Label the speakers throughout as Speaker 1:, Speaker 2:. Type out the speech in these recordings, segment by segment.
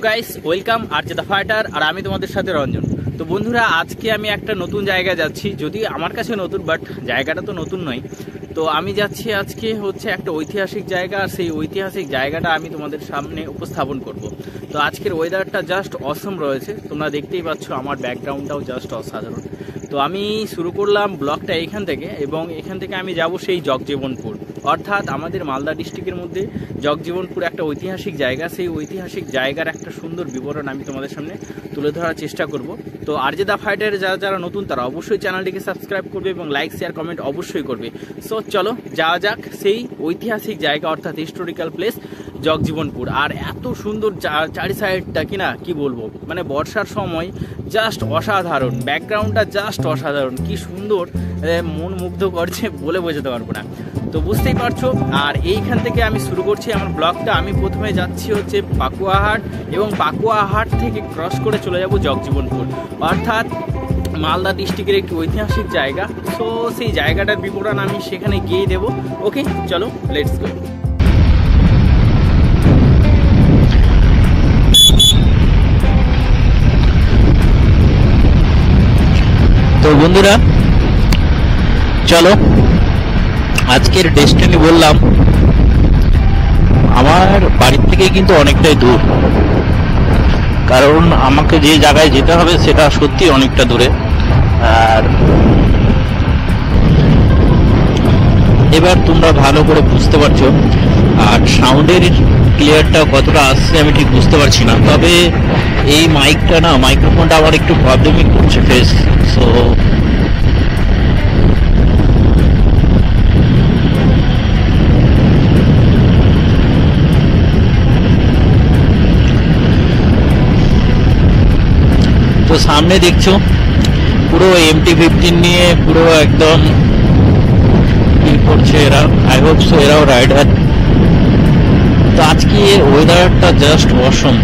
Speaker 1: Guys welcome RJ the fighter আর আমি তোমাদের সাথে রঞ্জন। তো বন্ধুরা, আজকে আমি একটা নতুন জায়গায় যাচ্ছি, যদি আমার কাছে নতুন, বাট জায়গাটা তো নতুন নয়। তো আমি যাচ্ছি আজকে হচ্ছে একটা ঐতিহাসিক জায়গা, আর সেই ঐতিহাসিক জায়গাটা আমি তোমাদের সামনে উপস্থাপন করব। তো আজকের ওয়েদারটা জাস্ট অসম রয়েছে, তোমরা দেখতেই পাচ্ছ, আমার ব্যাকগ্রাউন্ডটাও জাস্ট অসাধারণ। তো আমি শুরু করলাম ব্লগটা এখান থেকে, এবং এখান থেকে আমি যাব সেই জগজীবনপুর, অর্থাৎ আমাদের মালদা ডিস্ট্রিক্টের মধ্যে জগজীবনপুর একটা ঐতিহাসিক জায়গা। সেই ঐতিহাসিক জায়গার একটা সুন্দর বিবরণ আমি তোমাদের সামনে তুলে ধরার চেষ্টা করব। তো আরজে দ্য ফাইটার যারা নতুন তারা অবশ্যই চ্যানেলটিকে সাবস্ক্রাইব করবে এবং লাইক শেয়ার কমেন্ট অবশ্যই করবে। সো চলো যাওয়া যাক সেই ঐতিহাসিক জায়গা, অর্থাৎ হিস্টোরিক্যাল প্লেস জগজীবনপুর। আর এত সুন্দর চারি সাইডটা কিনা কি বলবো, মানে বর্ষার সময় জাস্ট অসাধারণ, ব্যাকগ্রাউন্ডটা জাস্ট অসাধারণ, কি সুন্দর, মন মুগ্ধ করছে, বলে বোঝাতে পারবো না। তো বুঝতেই পারছো, আর এইখান থেকে আমি শুরু করছি আমার ব্লগটা। আমি প্রথমে যাচ্ছি হচ্ছে পাকুয়াহাট, এবং পাকুয়াহাট থেকে ক্রস করে চলে যাব জগজীবনপুর, অর্থাৎ মালদা ডিস্ট্রিক্টের একটি ঐতিহাসিক জায়গা। সো সেই জায়গাটার বিবরণ আমি সেখানে গিয়ে দেবো। ওকে চলো, লেটস গো। তো বন্ধুরা চলো, আজকের ডেস্টিনি বললাম আমার বাড়ির থেকে কিন্তু অনেকটাই দূর, কারণ আমাকে যে জায়গায় যেতে হবে সেটা সত্যি অনেকটা দূরে। আর এবার তোমরা ভালো করে বুঝতে পারছো, আর সাউন্ডের ক্লিয়ারটা কতটা আসছে আমি ঠিক বুঝতে পারছি না, তবে এই মাইকটা না, মাইক্রোফোনটা আমার একটু প্রবলেমই করছে ফেস। সো তো সামনে দেখছো পুরো MT-15 নিয়ে পুরো একদম কি করছে এরা, আই হোপ সো এরাও রাইডার। তো আজকে ওয়েদারটা জাস্ট অসম,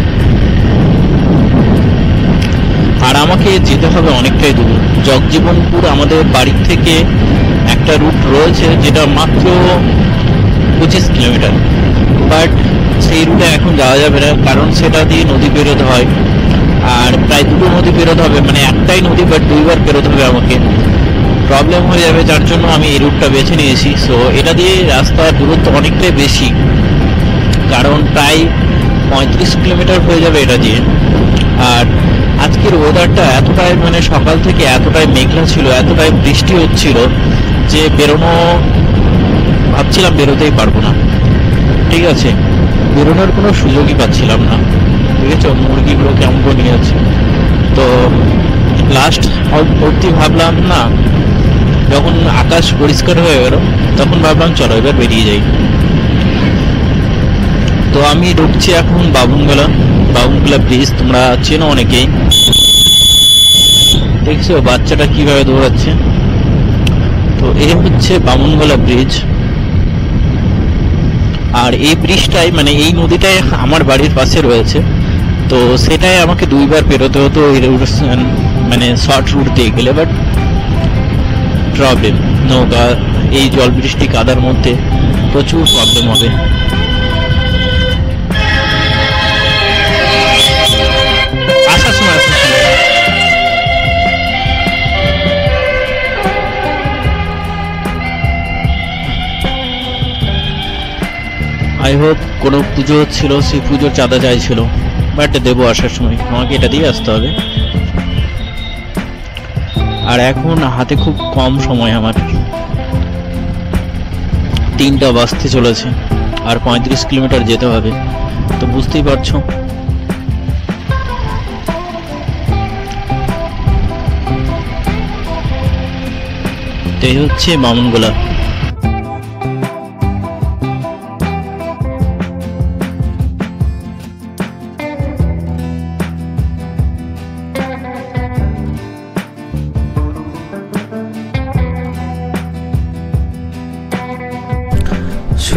Speaker 1: আর আমাকে যেতে হবে অনেকটাই দূর। জগজীবনপুর আমাদের বাড়ির থেকে একটা রুট রয়েছে যেটা মাত্র 25 কিলোমিটার, বাট সেই রুটে এখন যাওয়া যাবে না, কারণ সেটা দিয়ে নদী পেরোতে হয়, আর প্রায় দুটো নদী পেরোতে হবে, মানে একটাই নদী বাট দুইবার পেরোতে হবে আমাকে, প্রবলেম হয়ে যাবে, যার জন্য আমি এই রুটটা বেছে নিয়েছি। সো এটা দিয়ে রাস্তার দূরত্ব অনেকটাই বেশি, কারণ প্রায় 35 কিলোমিটার হয়ে যাবে এটা দিয়ে। আর আজকের ওয়েদারটা এতটাই, মানে সকাল থেকে এতটাই মেঘলা ছিল, এতটাই বৃষ্টি হচ্ছিল যে বেরোনো, ভাবছিলাম বেরোতেই পারবো না, ঠিক আছে, বেরোনোর কোনো সুযোগই পাচ্ছিলাম না। ঠিক আছে, মুরগিগুলো কেমন করে নিয়ে যাচ্ছে। তো লাস্ট অবধি ভাবলাম না, যখন আকাশ পরিষ্কার হয়ে গেল তখন ভাবলাম চলো এবার বেরিয়ে যাই। তো আমি ঢুকছি এখন বাবুনগোলা ব্রিজ, তোমরা চেনো অনেকেই, দেখছো বাচ্চাটা কিভাবে দৌড়াচ্ছে। তো এই হচ্ছে বামুনগোলা ব্রিজ, আর এই ব্রিজটাই, মানে এই নদীটাই আমার বাড়ির পাশে রয়েছে। তো সেটাই আমাকে দুইবার পেরোতে হতো এই রুট, মানে শর্ট রুট দিয়ে গেলে, বাট প্রবলেম, নৌকা এই জল বৃষ্টি কাদার মধ্যে প্রচুর প্রবলেম হবে। আসার সময় আই হোপ কোনো পুজো হচ্ছিল, সেই পুজোর চাঁদা চাইছিল, বাট দেবো আসার সময়, আমাকে এটা দিয়ে আসতে হবে। আর এখন হাতে খুব কম সময়, আমার 3টা বাজতে চলেছে, আর 35 কিলোমিটার যেতে হবে। তো বুঝতেই পারছো, এই হচ্ছে বামুনগোলা।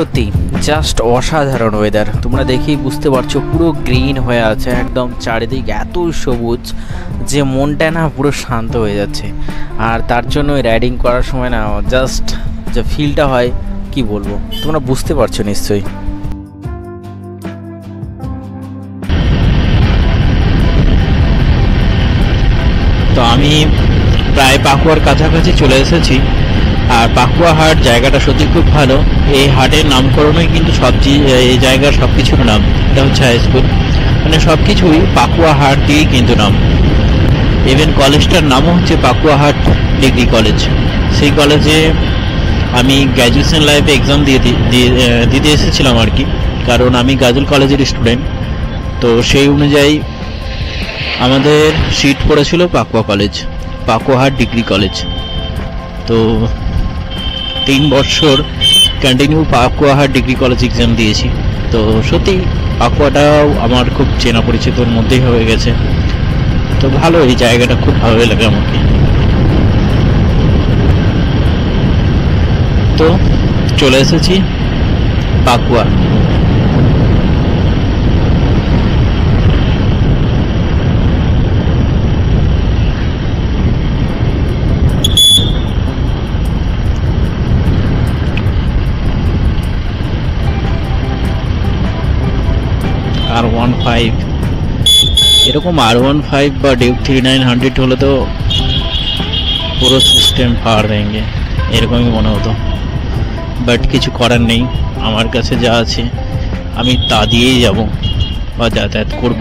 Speaker 1: সত্যি জাস্ট অসাধারণ ওয়েদার, তোমরা দেখেই বুঝতে পারছো পুরো গ্রিন হয়ে আছে, একদম চারিদিক এত সবুজ যে মনটা না পুরো শান্ত হয়ে যাচ্ছে। আর তার জন্য রাইডিং করার সময় না জাস্ট যে ফিলটা হয় কি বলবো, তোমরা বুঝতে পারছো নিশ্চয়ই। তো আমি প্রায় পাকুয়ার কাছাকাছি চলে এসেছি। আর পাকুয়া হাট জায়গাটা সত্যি খুব ভালো। এই হাটের নামকরণই কিন্তু এই জায়গার সব কিছুর নাম। এটা হচ্ছে হাই স্কুল, মানে সব কিছুই পাকুয়া হাট দিয়েই কিন্তু নাম। ইভেন কলেজটার নামও হচ্ছে পাকুয়া হাট ডিগ্রি কলেজ। সেই কলেজে আমি গ্র্যাজুয়েশন লাইফে এক্সাম দিতে এসেছিলাম আর কি, কারণ আমি গাজল কলেজের স্টুডেন্ট। তো সেই অনুযায়ী আমাদের সিট পড়েছিল পাকুয়া কলেজ, পাকুয়া হাট ডিগ্রি কলেজ। তো 3 বছর কন্টিনিউ পাকুয়া হাট ডিগ্রি কলেজ এক্সাম দিয়েছি। তো সত্যি পাকুয়াটাও আমার খুব চেনা পরিচিতর মধ্যেই হয়ে গেছে। তো ভালো, এই জায়গাটা খুব ভালো লাগে আমাকে। তো চলে এসেছি পাকুয়া। R15 এরকম R15 বা ডিউক 3900 হলে তো পুরো সিস্টেম পার ভেঙে এরকমই মনে হতো। বাট কিছু করার নেই, আমার কাছে যা আছে আমি তা দিয়েই যাব বা যাতায়াত করব।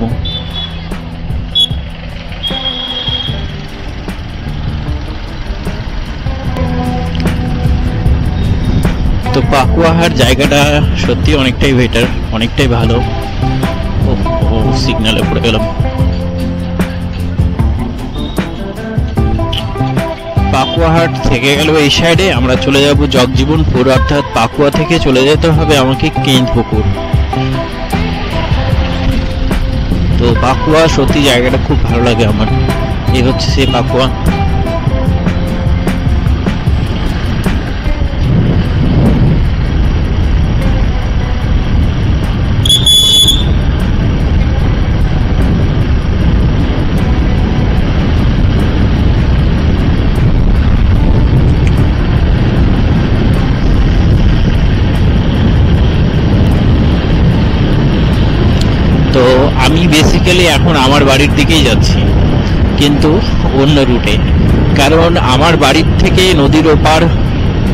Speaker 1: তো পাকুয়া হাট জায়গাটা সত্যি অনেকটাই বেটার, অনেকটাই ভালো। ও সিগন্যালে পড়ে গেলাম। পাকুয়া হাট থেকে গেল এই সাইডে, আমরা চলে যাব জগজীবনপুর, অর্থাৎ পাকুয়া থেকে চলে যেতে হবে আমাকে কেন্দ্রপুকুর। তো পাকুয়া সত্যি জায়গাটা খুব ভালো লাগে আমার। এই হচ্ছে সেই পাকুয়া। তো আমি বেসিক্যালি এখন আমার বাড়ির দিকেই যাচ্ছি, কিন্তু অন্য রুটে। কারণ আমার বাড়ির থেকে নদীর ওপার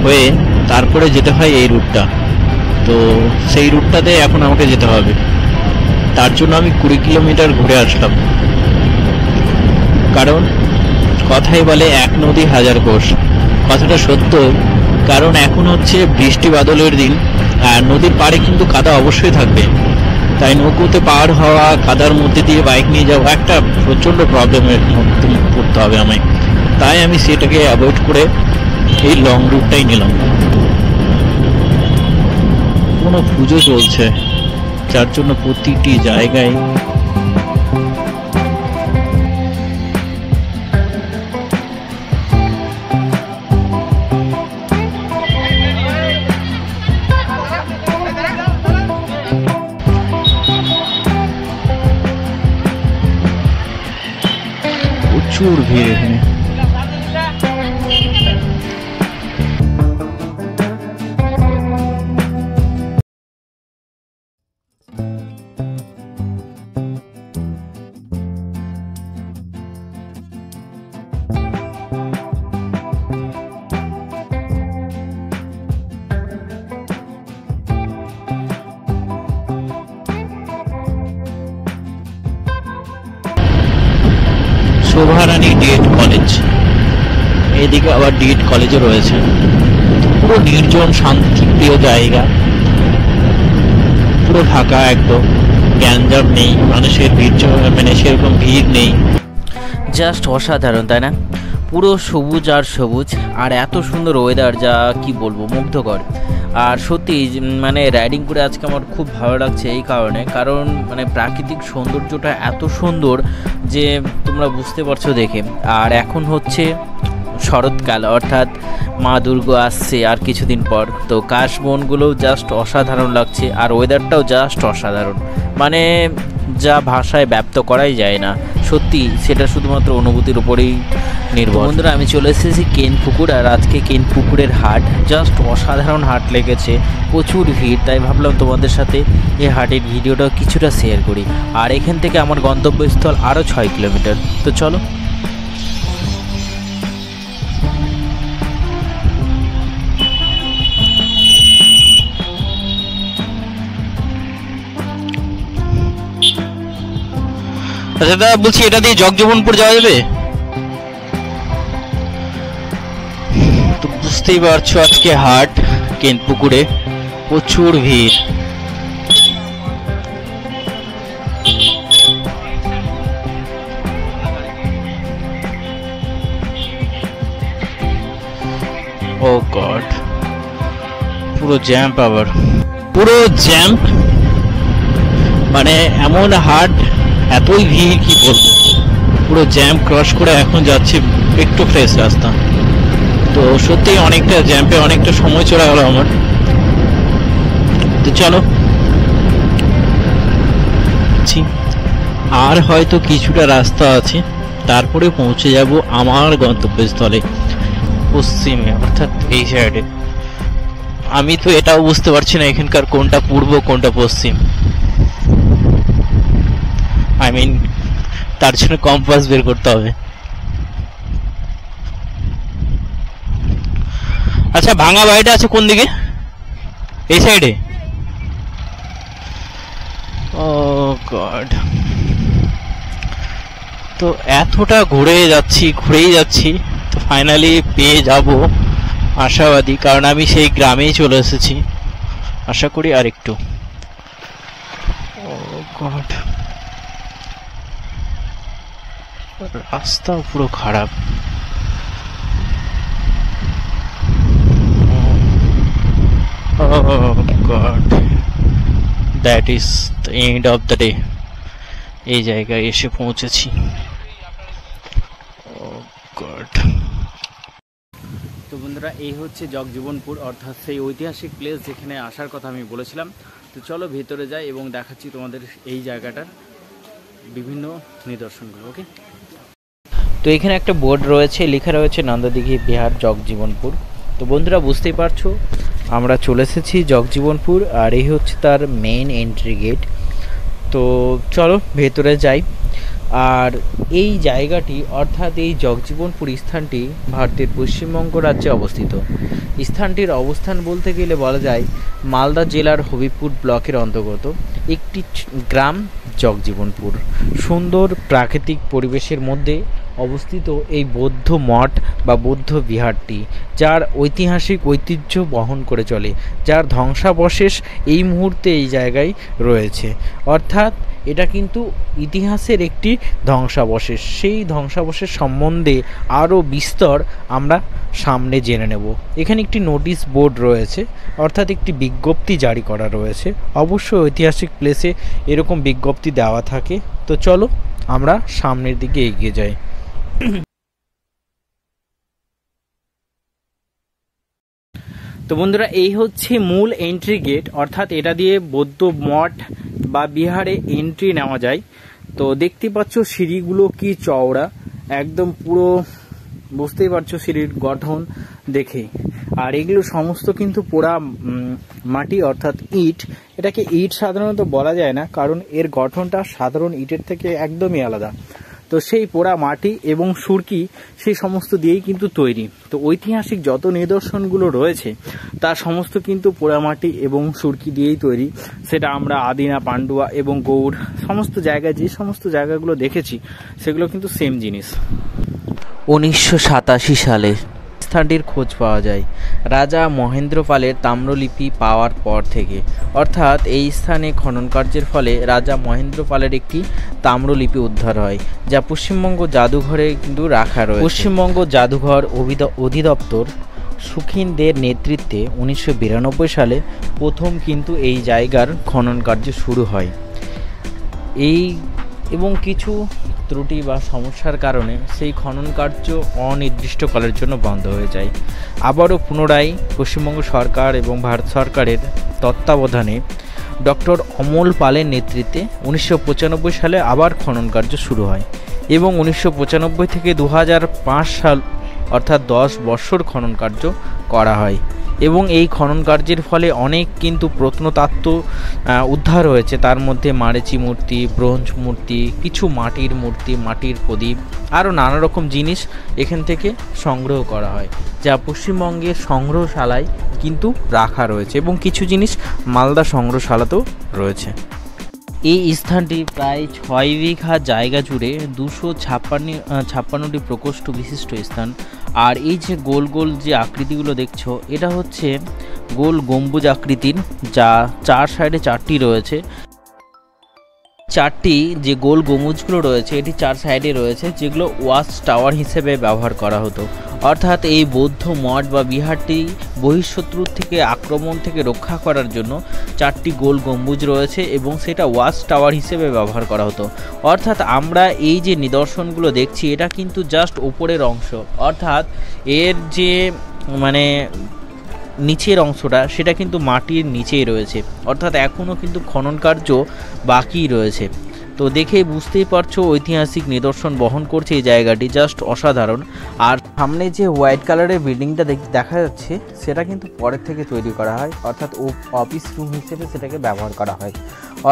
Speaker 1: হয়ে তারপরে যেতে হয় এই রুটটা। তো সেই রুটটাতে এখন আমাকে যেতে হবে। তার জন্য আমি 20 কিলোমিটার ঘুরে আসলাম। কারণ কথাই বলে এক নদী হাজার কোষ, কথাটা সত্য। কারণ এখন হচ্ছে বৃষ্টি বাদলের দিন, আর নদীর পাড়ে কিন্তু কাদা অবশ্যই থাকবে। তাই নৌকোতে পার হওয়া, কাদার মধ্যে দিয়ে বাইক নিয়ে যাওয়া একটা প্রচণ্ড প্রবলেমের মধ্যে পড়তে হবে আমায়। তাই আমি সেটাকে অ্যাভয়েড করে এই লং রুটটাই নিলাম। কোনো পুজো চলছে, যার জন্য প্রতিটি জায়গায় প্রচুর ভিড় এখানে। শোভারানী ডিএড কলেজ, এদিকে আবার ডিএড কলেজও রয়েছে। পুরো নির্জন শান্তিপ্রিয় জায়গা, পুরো ফাঁকা একদম, গ্যাঞ্জাম নেই, মানুষের ভিড় মানে সেরকম ভিড় নেই। জাস্ট অসাধারণ, তাই না? পুরো সবুজ আর সবুজ, আর এত সুন্দর ওয়েদার, যা কি বলবো, মুগ্ধকর। আর সত্যি মানে রাইডিং করে আজকে আমার খুব ভালো লাগছে এই কারণে, কারণ মানে প্রাকৃতিক সৌন্দর্যটা এত সুন্দর যে তোমরা বুঝতে পারছো দেখে। আর এখন হচ্ছে শরৎকাল, অর্থাৎ মা দুর্গা আসছে আর কিছুদিন পর। তো কাশবনগুলোও জাস্ট অসাধারণ লাগছে, আর ওয়েদারটাও জাস্ট অসাধারণ, মানে যা ভাষায় ব্যক্ত করাই যায় না। সত্যি সেটা শুধুমাত্র অনুভূতির উপরেই নির্ভর। বন্ধুরা, আমি চলে এসেছি কেনপুকুর, আর আজকে কেনপুকুরের হাট জাস্ট অসাধারণ হাট লেগেছে, প্রচুর ভিড়, তাই ভাবলাম তোমাদের সাথে এই হাটের ভিডিওটা কিছুটা শেয়ার করি। আর এখান থেকে আমার গন্তব্যস্থল আরও 6 কিলোমিটার। তো চলো। আচ্ছা দাদা, বলছি এটা দিয়ে জগজীবনপুর যাওয়া যাবে? তো বুঝতেই পারছো আজকে হাট কেনপুকুরে প্রচুর ভিড়। ও গড, পুরো জ্যাম, আবার পুরো জ্যাম, মানে এমন হাট, এতই ভিড় কি বলবো। পুরো জ্যাম ক্রস করে এখন যাচ্ছি, একটু ফ্রেশ রাস্তা। তো সত্যি অনেকটা জ্যাম্পে অনেকটা সময় চলে গেল আমার। তো চলো, আর হয়তো কিছুটা রাস্তা আছে, তারপরে পৌঁছে যাব আমার গন্তব্যস্থলে পশ্চিমে, অর্থাৎ এই সাইডে। আমি তো এটাও বুঝতে পারছি না এখানকার কোনটা পূর্ব কোনটা পশ্চিম। আই মিন, তার জন্য কম্পাস বের করতে হবে। আচ্ছা, ভাঙা বাড়িটা আছে কোন দিকে? এই সাইডে? ও গড, তো এতটা ঘুরেই যাচ্ছি, তো ফাইনালি পেয়ে যাব আশাবাদী, কারণ আমি সেই গ্রামেই চলে এসেছি। আশা করি আর একটু। ও গড, রাস্তা পুরো খারাপ। Oh God, that is the end of the day. এই জায়গায় এসে পৌঁছেছি। Oh God. তো বন্ধুরা, এই হচ্ছে জগজীবনপুর, অর্থাৎ সেই ঐতিহাসিক প্লেস যেখানে আসার কথা আমি বলেছিলাম। তো চলো ভেতরে যাই এবং দেখাচ্ছি তোমাদের এই জায়গাটার বিভিন্ন নিদর্শনগুলো। ওকে, তো এখানে একটা বোর্ড রয়েছে, লেখা রয়েছে নন্দদিঘি বিহার জগজীবনপুর। তো বন্ধুরা, বুঝতেই পারছো আমরা চলে এসেছি জগজীবনপুর, আর এই হচ্ছে তার মেইন এন্ট্রি গেট। তো চলো ভেতরে যাই। আর এই জায়গাটি, অর্থাৎ এই জগজীবনপুর স্থানটি ভারতের পশ্চিমবঙ্গ রাজ্যে অবস্থিত। স্থানটির অবস্থান বলতে গেলে বলা যায় মালদা জেলার হবিপুর ব্লকের অন্তর্গত একটি গ্রাম জগজীবনপুর। সুন্দর প্রাকৃতিক পরিবেশের মধ্যে অবস্থিত এই বৌদ্ধ মঠ বা বৌদ্ধ বিহারটি, যার ঐতিহাসিক ঐতিহ্য বহন করে চলে, যার ধ্বংসাবশেষ এই মুহূর্তে এই জায়গায় রয়েছে। অর্থাৎ এটা কিন্তু ইতিহাসের একটি ধ্বংসাবশেষ। সেই ধ্বংসাবশেষ সম্বন্ধে আরও বিস্তর আমরা সামনে জেনে নেব। এখানে একটি নোটিশ বোর্ড রয়েছে, অর্থাৎ একটি বিজ্ঞপ্তি জারি করা রয়েছে। অবশ্যই ঐতিহাসিক প্লেসে এরকম বিজ্ঞপ্তি দেওয়া থাকে। তো চলো আমরা সামনের দিকে এগিয়ে যাই। তো বন্ধুরা, এই হচ্ছে মূল এন্ট্রি গেট, অর্থাৎ এটা দিয়ে বৌদ্ধ মঠ বা বিহারে এন্ট্রি নেওয়া যায়। তো দেখতে পাচ্ছ সিঁড়িগুলো কি চওড়া, একদম পুরো বুঝতেই পারছো সিঁড়ির গঠন দেখে। আর এগুলো সমস্ত কিন্তু পোড়া মাটি, অর্থাৎ ইট। এটাকে ইট সাধারণত বলা যায় না, কারণ এর গঠনটা সাধারণ ইটের থেকে একদমই আলাদা। তো সেই পোড়া মাটি এবং সুরকি, সেই সমস্ত দিয়েই কিন্তু তৈরি। তো ঐতিহাসিক যত নিদর্শনগুলো রয়েছে তার সমস্ত কিন্তু পোড়া মাটি এবং সুরকি দিয়েই তৈরি। সেটা আমরা আদিনা, পান্ডুয়া এবং গৌড় সমস্ত জায়গায় যে সমস্ত জায়গাগুলো দেখেছি সেগুলো কিন্তু সেম জিনিস। 1987 সালে স্থানটির খোঁজ পাওয়া যায় রাজা মহেন্দ্র পালের তাম্রলিপি পাওয়ার পর থেকে। অর্থাৎ এই স্থানে খনন কার্যের ফলে রাজা মহেন্দ্র পালের একটি তাম্রলিপি উদ্ধার হয়, যা পশ্চিমবঙ্গ জাদুঘরে কিন্তু রাখা রয়েছে। পশ্চিমবঙ্গ জাদুঘর অধিদপ্তর সুখিনদের নেতৃত্বে 1992 সালে প্রথম কিন্তু এই জায়গার খনন কার্য শুরু হয়। এবং কিছু ত্রুটি বা সমস্যার কারণে সেই খনন কার্য অনির্দিষ্টকালের জন্য বন্ধ হয়ে যায়। আবারও পুনরায় পশ্চিমবঙ্গ সরকার এবং ভারত সরকারের তত্ত্বাবধানে ডক্টর অমল পালের নেতৃত্বে 1995 সালে আবার খনন কার্য শুরু হয় এবং 1995 থেকে 2005 সাল অর্থাৎ 10 বছর খনন কার্য করা হয় এবং এই খনন কার্যের ফলে অনেক কিন্তু প্রত্নতাত্ত্ব উদ্ধার হয়েছে। তার মধ্যে মারেচি মূর্তি, ব্রোঞ্জ মূর্তি, কিছু মাটির মূর্তি, মাটির প্রদীপ, আরও নানা রকম জিনিস এখান থেকে সংগ্রহ করা হয়, যা পশ্চিমবঙ্গের সংগ্রহশালায় কিন্তু রাখা রয়েছে এবং কিছু জিনিস মালদা সংগ্রহশালাতেও রয়েছে। এই স্থানটি প্রায় 6 বিঘা জায়গা জুড়ে 256টি প্রকোষ্ঠ বিশিষ্ট স্থান। আর এই যে গোল গোল যে আকৃতিগুলো দেখছো, এটা হচ্ছে গোল গম্বুজ আকৃতির, যা 4 সাইডে 4টি রয়েছে। 4টি যে গোল গম্বুজগুলো রয়েছে এটি 4 সাইডে রয়েছে, যেগুলো ওয়াচ টাওয়ার হিসেবে ব্যবহার করা হতো। অর্থাৎ এই বৌদ্ধ মঠ বা বিহারটি বহিঃশত্রুর থেকে আক্রমণ থেকে রক্ষা করার জন্য 4টি গোল গম্বুজ রয়েছে এবং সেটা ওয়াচ টাওয়ার হিসেবে ব্যবহার করা হতো। অর্থাৎ আমরা এই যে নিদর্শনগুলো দেখছি এটা কিন্তু জাস্ট উপরের অংশ, অর্থাৎ এর যে নিচের অংশটা সেটা কিন্তু মাটির নিচেই রয়েছে, অর্থাৎ এখনও কিন্তু খনন কার্য বাকি রয়েছে। তো দেখেই বুঝতেই পারছো ঐতিহাসিক নিদর্শন বহন করছে এই জায়গাটি, জাস্ট অসাধারণ। আর সামনে যে হোয়াইট কালারের বিল্ডিংটা দেখা যাচ্ছে সেটা কিন্তু পরের থেকে তৈরি করা হয়, অর্থাৎ অফিস রুম হিসেবে সেটাকে ব্যবহার করা হয়।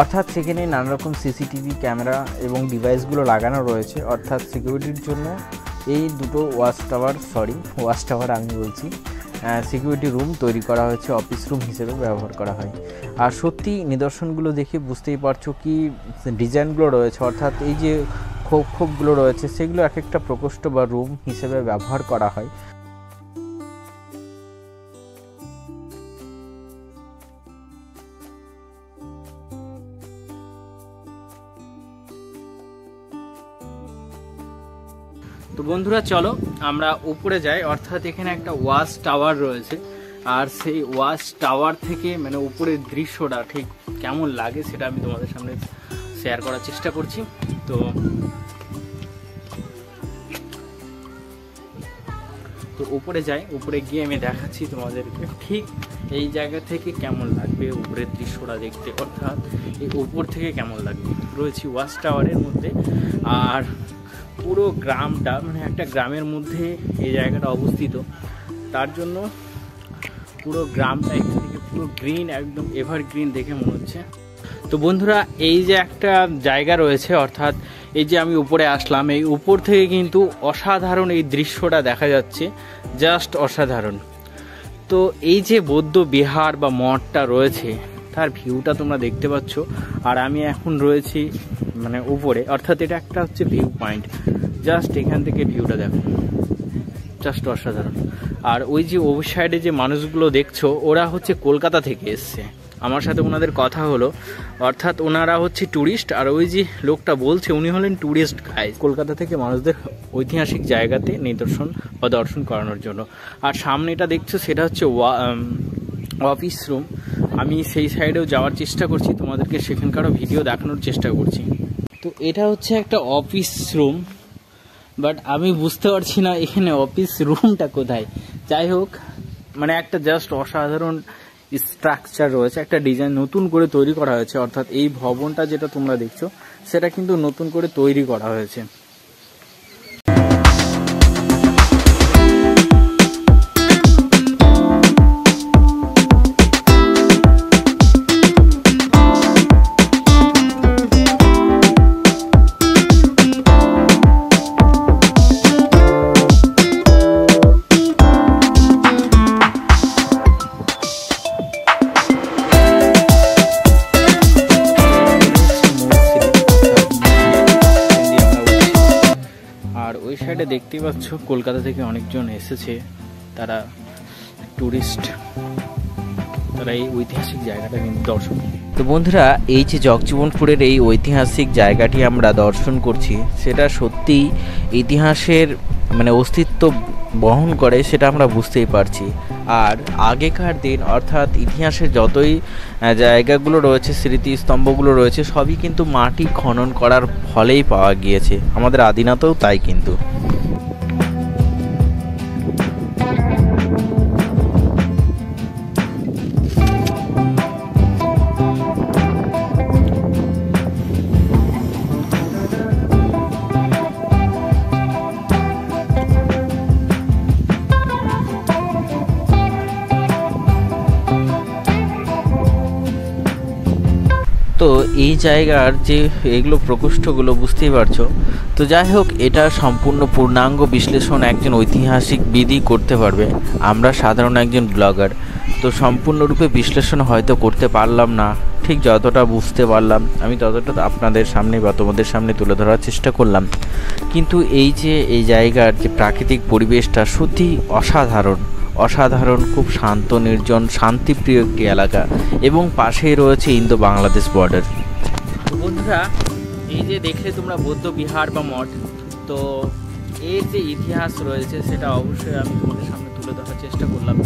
Speaker 1: অর্থাৎ সেখানে নানা রকম সিসিটিভি ক্যামেরা এবং ডিভাইসগুলো লাগানো রয়েছে, অর্থাৎ সিকিউরিটির জন্য এই দুটো ওয়াচ টাওয়ার আমি বলছি সিকিউরিটি রুম তৈরি করা হয়েছে, অফিস রুম হিসেবে ব্যবহার করা হয়। আর সত্যি নিদর্শনগুলো দেখে বুঝতেই পারছো কি ডিজাইনগুলো রয়েছে, অর্থাৎ এই যে খোপগুলো রয়েছে সেগুলো এক একটা প্রকোষ্ঠ বা রুম হিসেবে ব্যবহার করা হয়। তো বন্ধুরা চলো আমরা উপরে যাই, অর্থাৎ এখানে একটা ওয়াচ টাওয়ার রয়েছে, আর সেই ওয়াচ টাওয়ার থেকে উপরের দৃশ্যটা ঠিক কেমন লাগে সেটা আমি তোমাদের সামনে শেয়ার করার চেষ্টা করছি। তো উপরে যাই, উপরে গিয়ে আমি দেখাচ্ছি তোমাদেরকে ঠিক এই জায়গা থেকে কেমন লাগবে উপরের দৃশ্যটা দেখতে, অর্থাৎ এই উপর থেকে কেমন লাগবে। রয়েছি ওয়াচ টাওয়ারের মধ্যে, আর পুরো গ্রামটা একটা গ্রামের মধ্যে এই জায়গাটা অবস্থিত, তার জন্য পুরো গ্রামটা এখান থেকে পুরো গ্রিন, একদম এভারগ্রিন দেখে মনে হচ্ছে। তো বন্ধুরা এই যে একটা জায়গা রয়েছে, অর্থাৎ এই যে আমি উপরে আসলাম, এই উপর থেকে কিন্তু অসাধারণ এই দৃশ্যটা দেখা যাচ্ছে, জাস্ট অসাধারণ। তো এই যে বৌদ্ধ বিহার বা মঠটা রয়েছে তার ভিউটা তোমরা দেখতে পাচ্ছ, আর আমি এখন রয়েছি উপরে, অর্থাৎ এটা একটা হচ্ছে ভিউ পয়েন্ট। জাস্ট এখান থেকে ভিউটা দেখো, জাস্ট অসাধারণ। আর ওই যে ওই সাইডে যে মানুষগুলো দেখছো ওরা হচ্ছে কলকাতা থেকে এসছে, আমার সাথে ওনাদের কথা হলো, অর্থাৎ ওনারা হচ্ছে ট্যুরিস্ট। আর ওই যে লোকটা বলছে উনি হলেন ট্যুরিস্ট গাইড, কলকাতা থেকে মানুষদের ঐতিহাসিক জায়গাতে নিদর্শন বা দর্শন করানোর জন্য। আর সামনে এটা দেখছো সেটা হচ্ছে অফিস রুম। আমি সেই সাইডেও যাওয়ার চেষ্টা করছি, তোমাদেরকে সেখানকারও ভিডিও দেখানোর চেষ্টা করছি। তো এটা হচ্ছে একটা অফিস রুম, বাট আমি বুঝতে পারছি না এখানে অফিস রুমটা কোথায়। যাই হোক, একটা জাস্ট অসাধারণ স্ট্রাকচার রয়েছে, একটা ডিজাইন নতুন করে তৈরি করা হয়েছে, অর্থাৎ এই ভবনটা যেটা তোমরা দেখছো সেটা কিন্তু নতুন করে তৈরি করা হয়েছে। দেখতে পাচ্ছ কলকাতা থেকে অনেকজন এসেছে, তারা টুরিস্ট, তারা এই ঐতিহাসিক জায়গাটা কিন্তু দর্শন। তো বন্ধুরা এই যে জগজীবনপুরের এই ঐতিহাসিক জায়গাটি আমরা দর্শন করছি, সেটা সত্যি ইতিহাসের অস্তিত্ব বহন করে, সেটা আমরা বুঝতেই পারছি। আর আগেকার দিন অর্থাৎ ইতিহাসের যতই জায়গাগুলো রয়েছে, স্মৃতিস্তম্ভগুলো রয়েছে, সবই কিন্তু মাটি খনন করার ফলেই পাওয়া গিয়েছে। আমাদের আদিনাতেও তাই কিন্তু। তো এই জায়গার যে এগুলো প্রকোষ্ঠগুলো বুঝতেই পারছো। তো যাই হোক, এটা সম্পূর্ণ পূর্ণাঙ্গ বিশ্লেষণ একজন ঐতিহাসিকবিদই করতে পারবে। আমরা সাধারণ একজন ব্লগার, তো সম্পূর্ণরূপে বিশ্লেষণ হয়তো করতে পারলাম না। ঠিক যতটা বুঝতে পারলাম আমি ততটা আপনাদের সামনে বা তোমাদের সামনে তুলে ধরার চেষ্টা করলাম। কিন্তু এই যে এই জায়গার যে প্রাকৃতিক পরিবেশটা সত্যি অসাধারণ, খুব শান্ত, নির্জন, শান্তিপ্রিয় একটি এলাকা, এবং পাশেই রয়েছে ইন্দো বাংলাদেশ বর্ডার। বন্ধুরা, এই যে দেখলে তোমরা বৌদ্ধ বিহার বা মঠ, তো এর যে ইতিহাস রয়েছে সেটা অবশ্যই আমি তোমাদের সামনে তুলে ধরার চেষ্টা করলাম।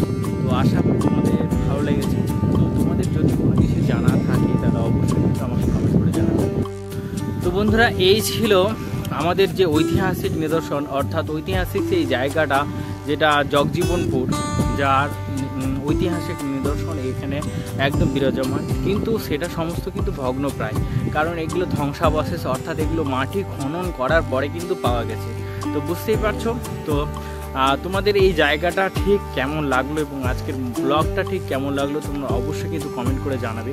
Speaker 1: তো আশা করি তোমাদের ভালো লেগেছে। তো তোমাদের যদি কোনো কিছু জানা থাকে তাহলে অবশ্যই কিন্তু আমাকে কমেন্ট করে জানাবে। তো বন্ধুরা, এই ছিল আমাদের যে ঐতিহাসিক নিদর্শন, অর্থাৎ ঐতিহাসিক সেই জায়গাটা যেটা জগজীবনপুর, যার ঐতিহাসিক নিদর্শন এখানে একদম বিরাজমান, কিন্তু সেটা সমস্ত কিন্তু ভগ্নপ্রায়, কারণ এগুলো ধ্বংসাবশেষ, অর্থাৎ এগুলো মাটি খনন করার পরে কিন্তু পাওয়া গেছে। তো বুঝতেই পারছো। তো তোমাদের এই জায়গাটা ঠিক কেমন লাগলো এবং আজকের ব্লগটা ঠিক কেমন লাগলো তোমরা অবশ্যই কিন্তু কমেন্ট করে জানাবে।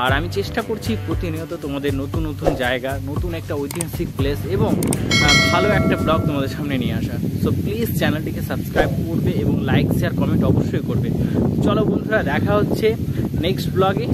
Speaker 1: আর আমি চেষ্টা করছি প্রতিনিয়ত তোমাদের নতুন নতুন জায়গা, নতুন একটা ঐতিহাসিক প্লেস এবং ভালো একটা ব্লগ তোমাদের সামনে নিয়ে আসা। সো প্লিজ চ্যানেলটিকে সাবস্ক্রাইব করবে এবং লাইক, শেয়ার, কমেন্ট অবশ্যই করবে। চলো বন্ধুরা, দেখা হচ্ছে নেক্সট ব্লগে।